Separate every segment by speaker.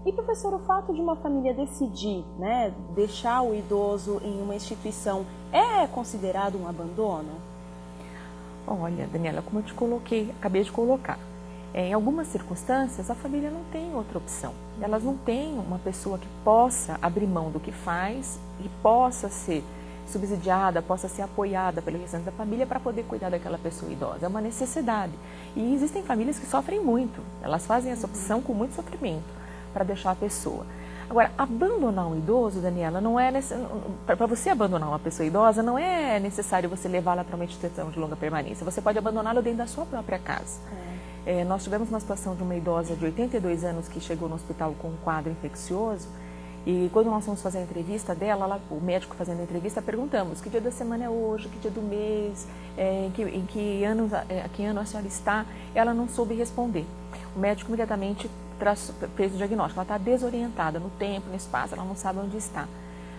Speaker 1: E, professor, o fato de uma família decidir, né, deixar o idoso em uma instituição é considerado um abandono?
Speaker 2: Olha, Daniela, como eu te coloquei, acabei de colocar, em algumas circunstâncias a família não tem outra opção. Elas não têm uma pessoa que possa abrir mão do que faz e possa ser subsidiada, possa ser apoiada pelo restante da família para poder cuidar daquela pessoa idosa. É uma necessidade. E existem famílias que sofrem muito. Elas fazem essa opção com muito sofrimento para deixar a pessoa. Agora, abandonar um idoso, Daniela, não é para você abandonar uma pessoa idosa, não é necessário você levá-la para uma instituição de longa permanência. Você pode abandoná-lo dentro da sua própria casa. Nós tivemos uma situação de uma idosa de 82 anos que chegou no hospital com um quadro infeccioso. E quando nós fomos fazer a entrevista dela, o médico fazendo a entrevista, perguntamos que dia da semana é hoje, que dia do mês, em que ano a senhora está. Ela não soube responder. O médico imediatamente fez o diagnóstico. Ela está desorientada no tempo, no espaço, ela não sabe onde está.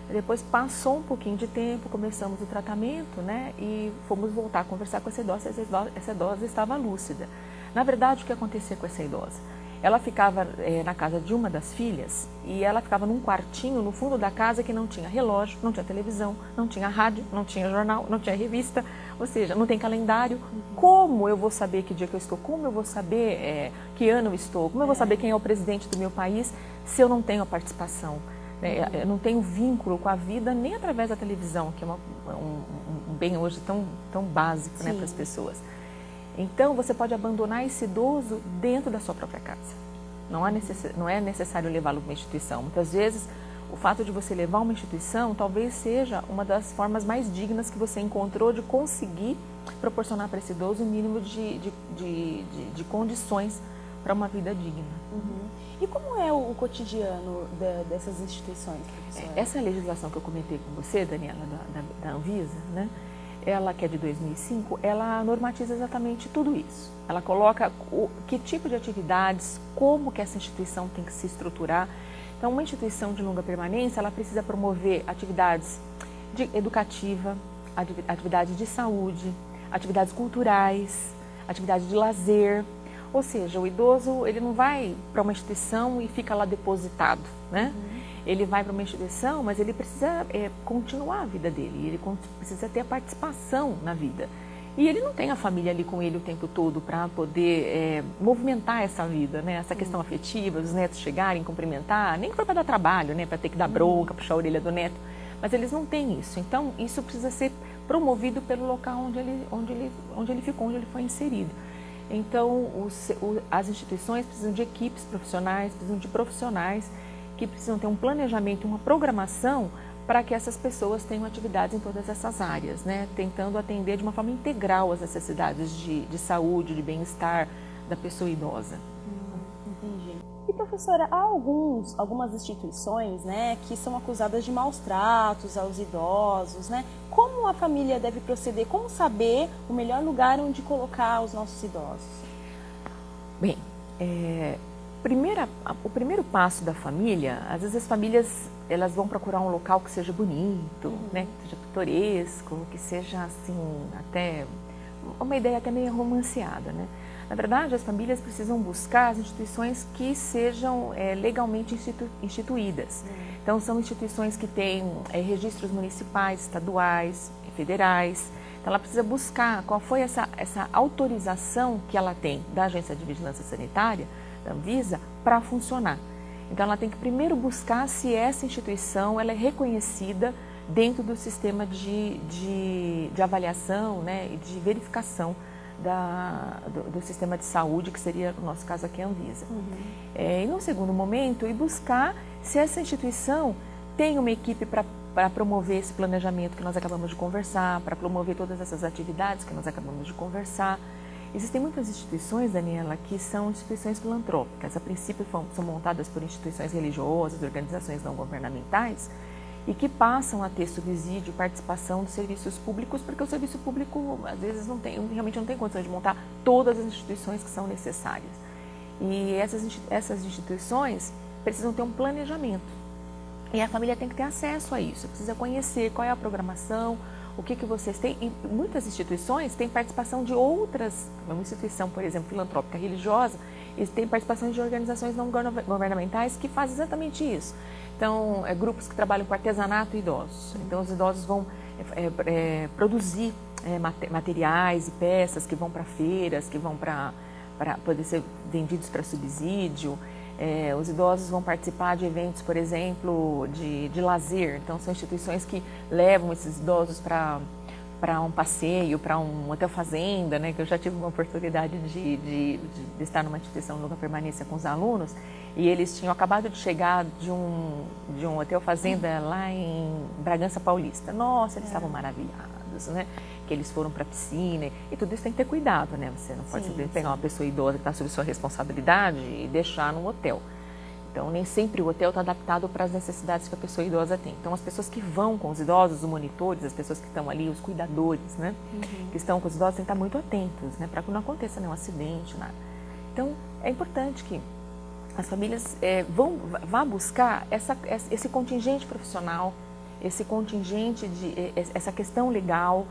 Speaker 2: Depois passou um pouquinho de tempo, começamos o tratamento, né? E fomos voltar a conversar com essa idosa. Essa idosa estava lúcida. Na verdade, o que acontecia com essa idosa? Ela ficava na casa de uma das filhas e ela ficava num quartinho no fundo da casa que não tinha relógio, não tinha televisão, não tinha rádio, não tinha jornal, não tinha revista, ou seja, não tem calendário. Como eu vou saber que dia que eu estou? Como eu vou saber que ano eu estou? Como eu vou saber quem é o presidente do meu país se eu não tenho a participação? Eu não tenho vínculo com a vida nem através da televisão, que é um bem hoje tão básico, né, para as pessoas. Então, você pode abandonar esse idoso dentro da sua própria casa. Não é necessário levá-lo para uma instituição. Muitas vezes, o fato de você levar uma instituição talvez seja uma das formas mais dignas que você encontrou de conseguir proporcionar para esse idoso o mínimo de condições para uma vida digna.
Speaker 1: E como é o cotidiano dessas instituições, professora?
Speaker 2: Essa legislação que eu comentei com você, Daniela, da Anvisa, né? Ela, que é de 2005, ela normatiza exatamente tudo isso. Ela coloca que tipo de atividades, como que essa instituição tem que se estruturar. Então, uma instituição de longa permanência, ela precisa promover atividades educativa, atividades de saúde, atividades culturais, atividades de lazer. Ou seja, o idoso, ele não vai para uma instituição e fica lá depositado, né? Ele vai para uma instituição, mas ele precisa continuar a vida dele, ele precisa ter a participação na vida. E ele não tem a família ali com ele o tempo todo para poder movimentar essa vida, né? Essa questão afetiva, os netos chegarem, cumprimentar, nem que for para dar trabalho, né? Para ter que dar bronca, puxar a orelha do neto, mas eles não têm isso. Então, isso precisa ser promovido pelo local onde ele ficou, onde ele foi inserido. Então, as instituições precisam de equipes profissionais, precisam de profissionais que precisam ter um planejamento, uma programação para que essas pessoas tenham atividades em todas essas áreas, né? Tentando atender de uma forma integral as necessidades de saúde, de bem-estar da pessoa idosa.
Speaker 1: Entendi. E, professora, há algumas instituições, né, que são acusadas de maus tratos aos idosos, né? Como a família deve proceder? Como saber o melhor lugar onde colocar os nossos idosos?
Speaker 2: Bem, o primeiro passo da família, às vezes as famílias elas vão procurar um local que seja bonito, né, que seja pitoresco, que seja assim, até uma ideia até meio romanceada, né? Na verdade, as famílias precisam buscar as instituições que sejam legalmente instituídas. Então, são instituições que têm registros municipais, estaduais, federais. Então, ela precisa buscar qual foi essa autorização que ela tem da Agência de Vigilância Sanitária, da Anvisa, para funcionar. Então, ela tem que primeiro buscar se essa instituição ela é reconhecida dentro do sistema de avaliação, né, e de verificação do sistema de saúde, que seria, no nosso caso aqui, a Anvisa. E, no segundo momento, ir buscar se essa instituição tem uma equipe para promover esse planejamento que nós acabamos de conversar, para promover todas essas atividades que nós acabamos de conversar. Existem muitas instituições, Daniela, que são instituições filantrópicas. A princípio são montadas por instituições religiosas, organizações não governamentais, e que passam a ter subsídio e participação dos serviços públicos, porque o serviço público, às vezes, realmente não tem condição de montar todas as instituições que são necessárias. E essas instituições precisam ter um planejamento. E a família tem que ter acesso a isso, precisa conhecer qual é a programação, o que vocês têm. E muitas instituições têm participação de outras, uma instituição, por exemplo, filantrópica religiosa, E tem participação de organizações não governamentais que fazem exatamente isso. Então, grupos que trabalham com artesanato e idosos. Então, os idosos vão produzir materiais e peças que vão para feiras, que vão para poder ser vendidos para subsídio. Os idosos vão participar de eventos, por exemplo, de lazer. Então, são instituições que levam esses idosos para um passeio, para um hotel fazenda, né? Que eu já tive uma oportunidade de estar numa instituição de longa permanência com os alunos, e eles tinham acabado de chegar de um hotel fazenda lá em Bragança Paulista. Nossa, eles estavam maravilhados, né? Que eles foram para a piscina, e tudo isso tem que ter cuidado, né? Você não pode simplesmente pegar uma pessoa idosa que está sob sua responsabilidade e deixar num hotel. Então, nem sempre o hotel está adaptado para as necessidades que a pessoa idosa tem. Então, as pessoas que vão com os idosos, os monitores, as pessoas que estão ali, os cuidadores, né? Que estão com os idosos, têm que estar muito atentos, né? Para que não aconteça nenhum acidente, nada. Então, é importante que as famílias vá buscar esse contingente profissional, esse contingente essa questão legal,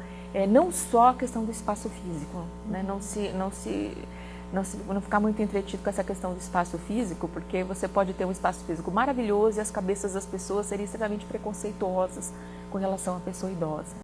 Speaker 2: não só a questão do espaço físico, né? Não ficar muito entretido com essa questão do espaço físico, porque você pode ter um espaço físico maravilhoso e as cabeças das pessoas serem extremamente preconceituosas com relação à pessoa idosa.